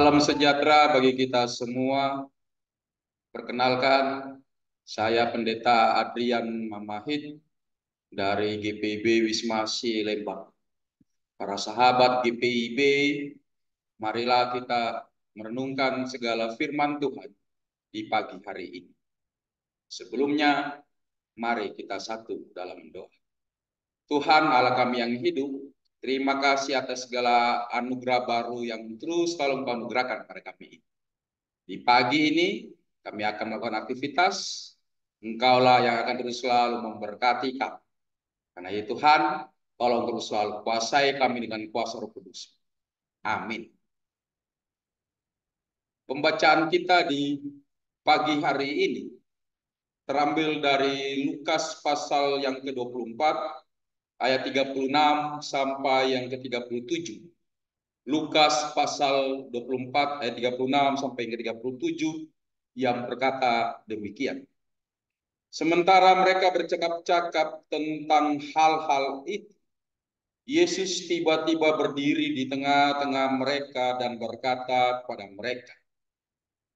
Salam sejahtera bagi kita semua. Perkenalkan, saya Pendeta Adrian Mamahit dari GPIB Wisma Si Lembang. Para sahabat GPIB, marilah kita merenungkan segala firman Tuhan di pagi hari ini. Sebelumnya, mari kita satu dalam doa. Tuhan Allah kami yang hidup, terima kasih atas segala anugerah baru yang terus selalu Engkau anugerahkan pada kami. Di pagi ini, kami akan melakukan aktivitas. Engkaulah yang akan terus selalu memberkati kami. Karena itu Tuhan, tolong terus selalu kuasai kami dengan kuasa Roh Kudus. Amin. Pembacaan kita di pagi hari ini terambil dari Lukas pasal yang ke-24, ayat 36 sampai yang ke-37. Lukas pasal 24 ayat 36 sampai ke 37 yang berkata demikian. Sementara mereka bercakap-cakap tentang hal-hal itu, Yesus tiba-tiba berdiri di tengah-tengah mereka dan berkata kepada mereka,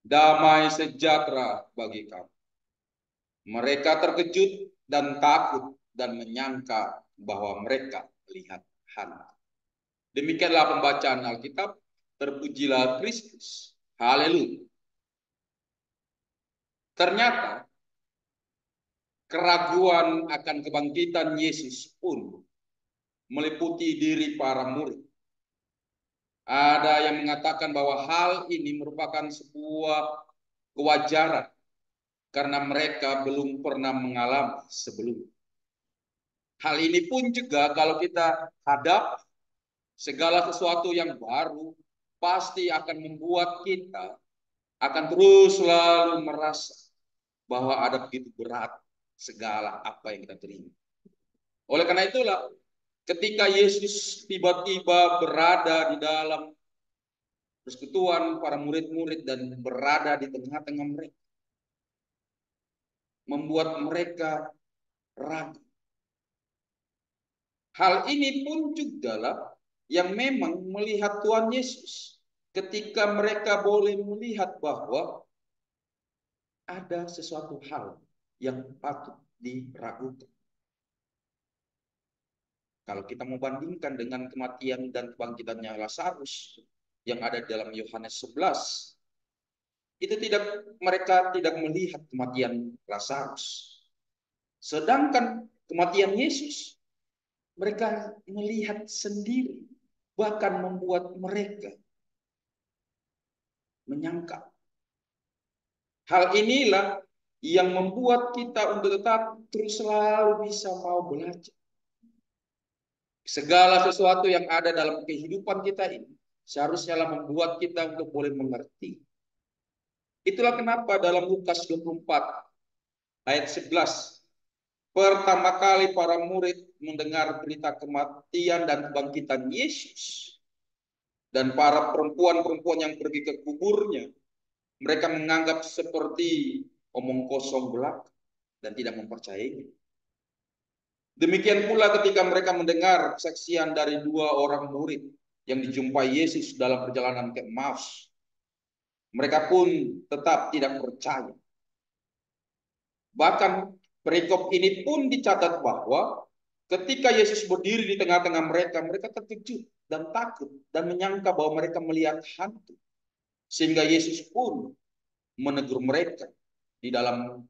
"Damai sejahtera bagi kamu." Mereka terkejut dan takut dan menyangka bahwa mereka melihat hantu. Demikianlah pembacaan Alkitab. Terpujilah Kristus. Haleluya. Ternyata keraguan akan kebangkitan Yesus pun meliputi diri para murid. Ada yang mengatakan bahwa hal ini merupakan sebuah kewajaran karena mereka belum pernah mengalami sebelumnya. Hal ini pun juga kalau kita hadap segala sesuatu yang baru pasti akan membuat kita akan terus selalu merasa bahwa ada begitu berat segala apa yang kita terima. Oleh karena itulah ketika Yesus tiba-tiba berada di dalam persekutuan para murid-murid dan berada di tengah-tengah mereka, membuat mereka ragu. Hal ini pun juga lah yang memang melihat Tuhan Yesus ketika mereka boleh melihat bahwa ada sesuatu hal yang patut diragukan. Kalau kita mau bandingkan dengan kematian dan kebangkitannya Lazarus yang ada dalam Yohanes 11, itu mereka tidak melihat kematian Lazarus. Sedangkan kematian Yesus mereka melihat sendiri, bahkan membuat mereka menyangka. Hal inilah yang membuat kita untuk tetap terus selalu bisa mau belajar. Segala sesuatu yang ada dalam kehidupan kita ini seharusnya membuat kita untuk boleh mengerti. Itulah kenapa dalam Lukas 24 ayat 11, pertama kali para murid mendengar berita kematian dan kebangkitan Yesus, dan para perempuan-perempuan yang pergi ke kuburnya, mereka menganggap seperti omong kosong belaka dan tidak mempercayainya. Demikian pula ketika mereka mendengar kesaksian dari dua orang murid yang dijumpai Yesus dalam perjalanan ke Emmaus, mereka pun tetap tidak percaya. Bahkan perikop ini pun dicatat bahwa ketika Yesus berdiri di tengah-tengah mereka, mereka terkejut dan takut dan menyangka bahwa mereka melihat hantu. Sehingga Yesus pun menegur mereka di dalam,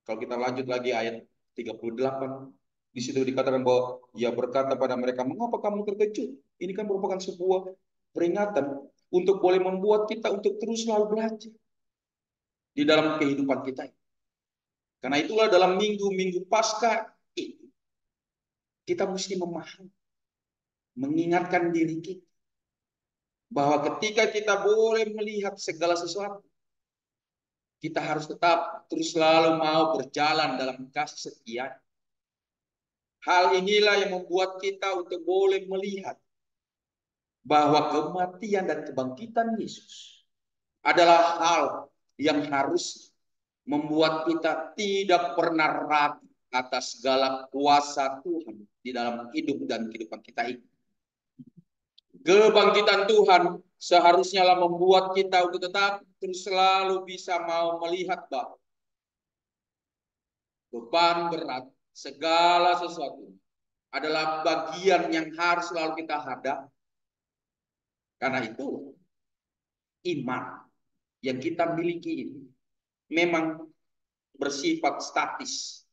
kalau kita lanjut lagi ayat 38, di situ dikatakan bahwa ia berkata pada mereka, "Mengapa kamu terkejut? Ini kan merupakan sebuah peringatan untuk boleh membuat kita untuk terus selalu belajar di dalam kehidupan kita." Karena itulah dalam minggu-minggu Paskah itu kita mesti memahami, mengingatkan diri kita bahwa ketika kita boleh melihat segala sesuatu, kita harus tetap terus selalu mau berjalan dalam kasih setia. Hal inilah yang membuat kita untuk boleh melihat bahwa kematian dan kebangkitan Yesus adalah hal yang harus membuat kita tidak pernah ragu atas segala kuasa Tuhan di dalam hidup dan kehidupan kita ini. Kebangkitan Tuhan seharusnya lah membuat kita untuk tetap terus selalu bisa mau melihat bahwa beban berat segala sesuatu adalah bagian yang harus selalu kita hadap. Karena itu iman yang kita miliki ini memang bersifat statis.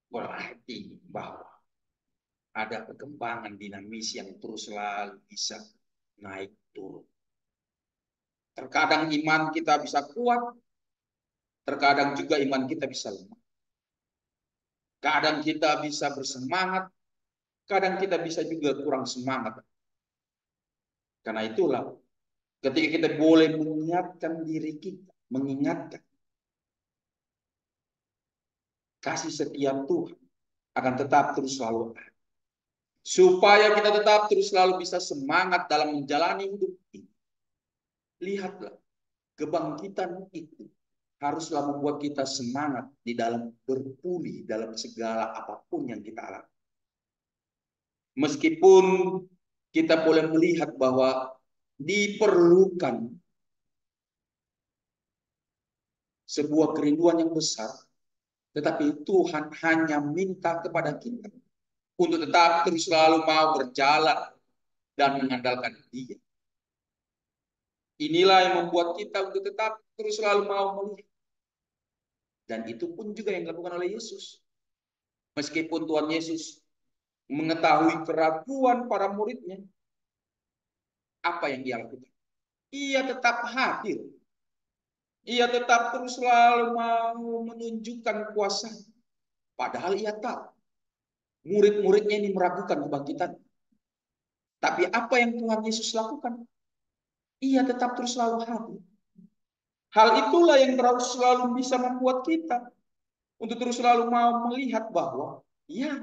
Berarti bahwa ada perkembangan dinamis yang terus selalu bisa naik turun. Terkadang iman kita bisa kuat, terkadang juga iman kita bisa lemah. Kadang kita bisa bersemangat, kadang kita bisa juga kurang semangat. Karena itulah ketika kita boleh mengingatkan diri kita, mengingatkan kasih setia Tuhan akan tetap terus selalu ada. Supaya kita tetap terus selalu bisa semangat dalam menjalani hidup ini. Lihatlah, kebangkitan itu haruslah membuat kita semangat di dalam berpulih dalam segala apapun yang kita alami. Meskipun kita boleh melihat bahwa diperlukan sebuah kerinduan yang besar, tetapi Tuhan hanya minta kepada kita untuk tetap terus selalu mau berjalan dan mengandalkan Dia. Inilah yang membuat kita untuk tetap terus selalu mau melihat. Dan itu pun juga yang dilakukan oleh Yesus. Meskipun Tuhan Yesus mengetahui keraguan para muridnya, apa yang Dia lakukan? Ia tetap hadir. Ia tetap terus selalu mau menunjukkan kuasa. Padahal ia tahu murid-muridnya ini meragukan kebangkitan. Tapi apa yang Tuhan Yesus lakukan? Ia tetap terus selalu hadir. Hal itulah yang terus selalu bisa membuat kita untuk terus selalu mau melihat bahwa ya,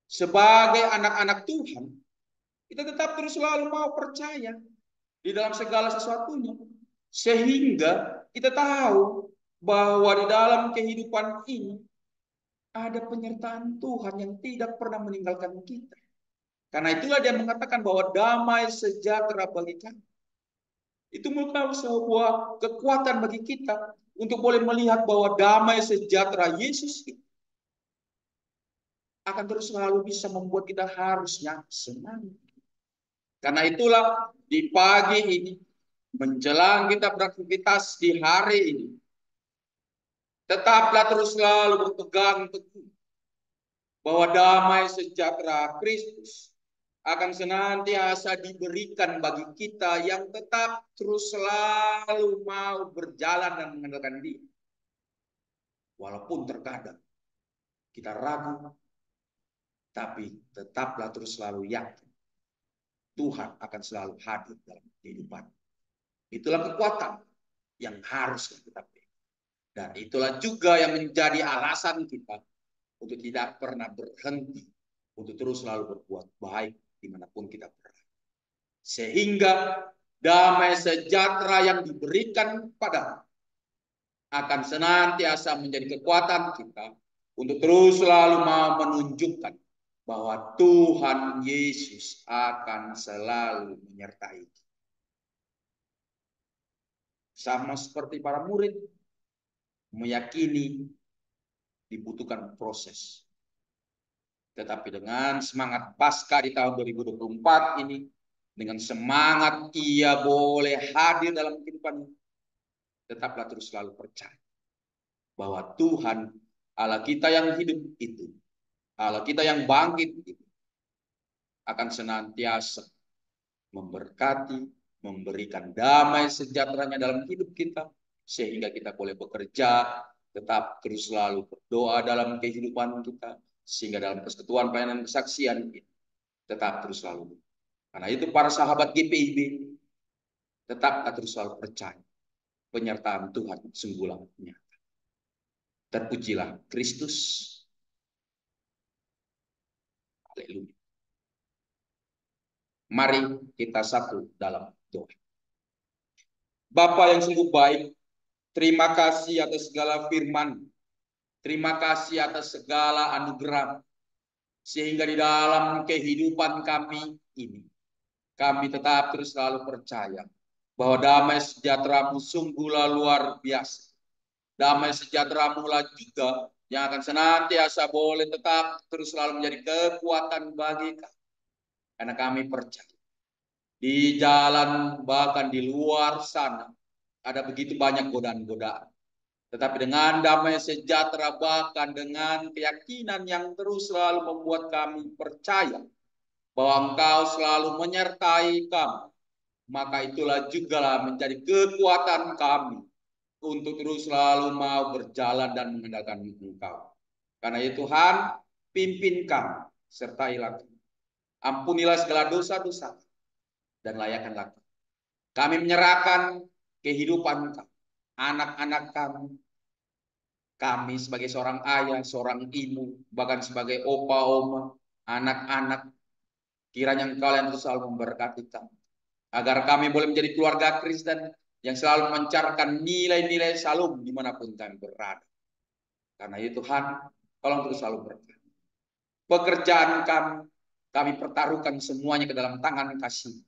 sebagai anak-anak Tuhan, kita tetap terus selalu mau percaya di dalam segala sesuatunya. Sehingga kita tahu bahwa di dalam kehidupan ini ada penyertaan Tuhan yang tidak pernah meninggalkan kita. Karena itulah dia mengatakan bahwa damai sejahtera bagi kami. Itu merupakan sebuah kekuatan bagi kita untuk boleh melihat bahwa damai sejahtera Yesus akan terus selalu bisa membuat kita harusnya senang. Karena itulah di pagi ini, menjelang kita beraktivitas di hari ini, tetaplah terus selalu berpegang teguh bahwa damai sejahtera Kristus akan senantiasa diberikan bagi kita yang tetap terus selalu mau berjalan dan mengandalkan Dia. Walaupun terkadang kita ragu, tapi tetaplah terus selalu yakin Tuhan akan selalu hadir dalam kehidupan. Itulah kekuatan yang harus kita pegang. Dan itulah juga yang menjadi alasan kita untuk tidak pernah berhenti, untuk terus selalu berbuat baik dimanapun kita berada. Sehingga damai sejahtera yang diberikan pada akan senantiasa menjadi kekuatan kita untuk terus selalu mau menunjukkan bahwa Tuhan Yesus akan selalu menyertai kita. Sama seperti para murid, meyakini dibutuhkan proses. Tetapi dengan semangat Paskah di tahun 2024 ini, dengan semangat ia boleh hadir dalam kehidupan ini, tetaplah terus selalu percaya bahwa Tuhan Allah kita yang hidup itu, Allah kita yang bangkit itu, akan senantiasa memberkati, memberikan damai sejahteranya dalam hidup kita, sehingga kita boleh bekerja, tetap terus selalu berdoa dalam kehidupan kita, sehingga dalam persekutuan pelayanan kesaksian ini tetap terus selalu. Karena itu para sahabat GPIB tetap terus selalu percaya penyertaan Tuhan sungguhlah nyata. Terpujilah Kristus. Haleluya. Mari kita satu dalam doa. Bapa yang sungguh baik, terima kasih atas segala firman. Terima kasih atas segala anugerah. Sehingga di dalam kehidupan kami ini, kami tetap terus selalu percaya bahwa damai sejahtera-Mu sungguhlah luar biasa. Damai sejahtera-Mu lah juga yang akan senantiasa boleh tetap terus selalu menjadi kekuatan bagi kami. Karena kami percaya di jalan bahkan di luar sana ada begitu banyak godaan-godaan. Tetapi dengan damai sejahtera bahkan dengan keyakinan yang terus selalu membuat kami percaya bahwa Engkau selalu menyertai kami, maka itulah juga menjadi kekuatan kami untuk terus selalu mau berjalan dan mengandalkan Engkau. Karena itu Tuhan, pimpin kami, sertailah kami. Ampunilah segala dosa-dosa dan layakkanlah kami. Kami menyerahkan kehidupan kami, anak-anak kami sebagai seorang ayah, seorang ibu, bahkan sebagai opa, oma, anak-anak, kiranya Engkau yang terus selalu memberkati kami. Agar kami boleh menjadi keluarga Kristen yang selalu mencarkan nilai-nilai shalom dimanapun kami berada. Karena itu Tuhan, tolong terus selalu berkati. Pekerjaan kami pertaruhkan semuanya ke dalam tangan kasih.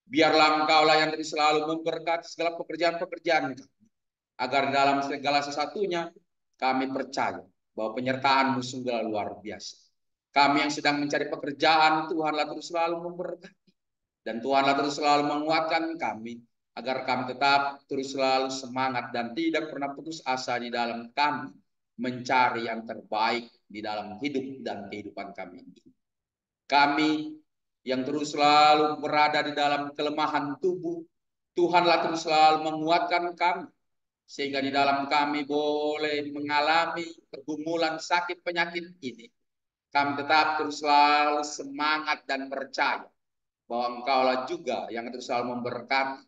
Biarlah Engkaulah yang terus selalu memberkati segala pekerjaan-pekerjaan kami. Agar dalam segala sesuatunya kami percaya bahwa penyertaan-Mu sungguh luar biasa. Kami yang sedang mencari pekerjaan, Tuhanlah terus selalu memberkati. Dan Tuhanlah terus selalu menguatkan kami, agar kami tetap terus selalu semangat dan tidak pernah putus asa di dalam kami mencari yang terbaik di dalam hidup dan kehidupan kami. Kami yang terus selalu berada di dalam kelemahan tubuh, Tuhanlah terus selalu menguatkan kami, sehingga di dalam kami boleh mengalami pergumulan sakit penyakit ini. Kami tetap terus selalu semangat dan percaya bahwa Engkaulah juga yang terus selalu memberkati,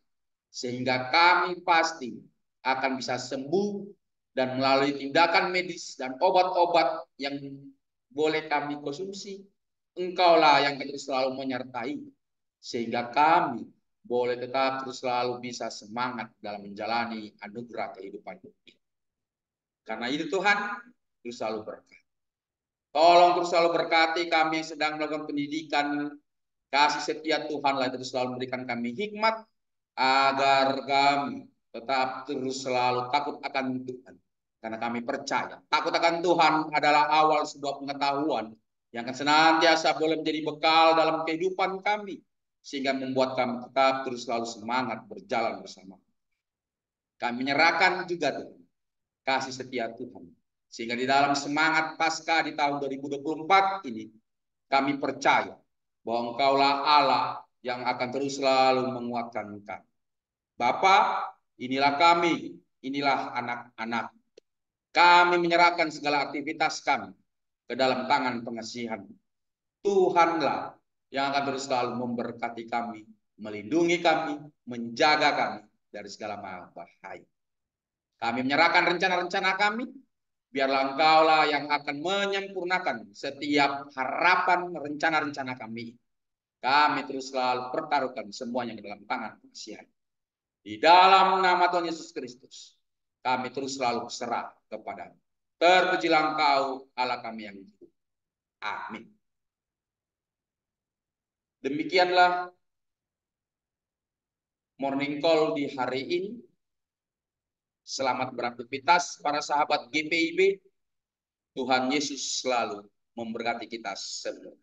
sehingga kami pasti akan bisa sembuh dan melalui tindakan medis dan obat-obat yang boleh kami konsumsi, Engkaulah yang terus selalu menyertai, sehingga kami boleh tetap terus selalu bisa semangat dalam menjalani anugerah kehidupan ini. Karena itu Tuhan, terus selalu berkati. Tolong terus selalu berkati kami yang sedang melakukan pendidikan. Kasih setia Tuhanlah terus selalu memberikan kami hikmat agar kami tetap terus selalu takut akan Tuhan. Karena kami percaya takut akan Tuhan adalah awal sebuah pengetahuan yang akan senantiasa boleh menjadi bekal dalam kehidupan kami, sehingga membuat kami tetap terus selalu semangat berjalan bersama. Kami menyerahkan juga Tuhan kasih setia Tuhan, sehingga di dalam semangat Paskah di tahun 2024 ini kami percaya bahwa Engkaulah Allah yang akan terus selalu menguatkan kami. Bapa, inilah kami, inilah anak-anak. Kami menyerahkan segala aktivitas kami ke dalam tangan pengasihan. Tuhanlah yang akan terus selalu memberkati kami, melindungi kami, menjaga kami dari segala bahaya. Kami menyerahkan rencana-rencana kami, biarlah Engkaulah yang akan menyempurnakan setiap harapan rencana-rencana kami. Kami terus selalu pertaruhkan semuanya ke dalam tangan pengasihan. Di dalam nama Tuhan Yesus Kristus, kami terus selalu berserah kepada-Mu. Terpujilah Engkau, Allah kami yang hidup. Amin. Demikianlah morning call di hari ini. Selamat beraktivitas para sahabat GPIB. Tuhan Yesus selalu memberkati kita semua.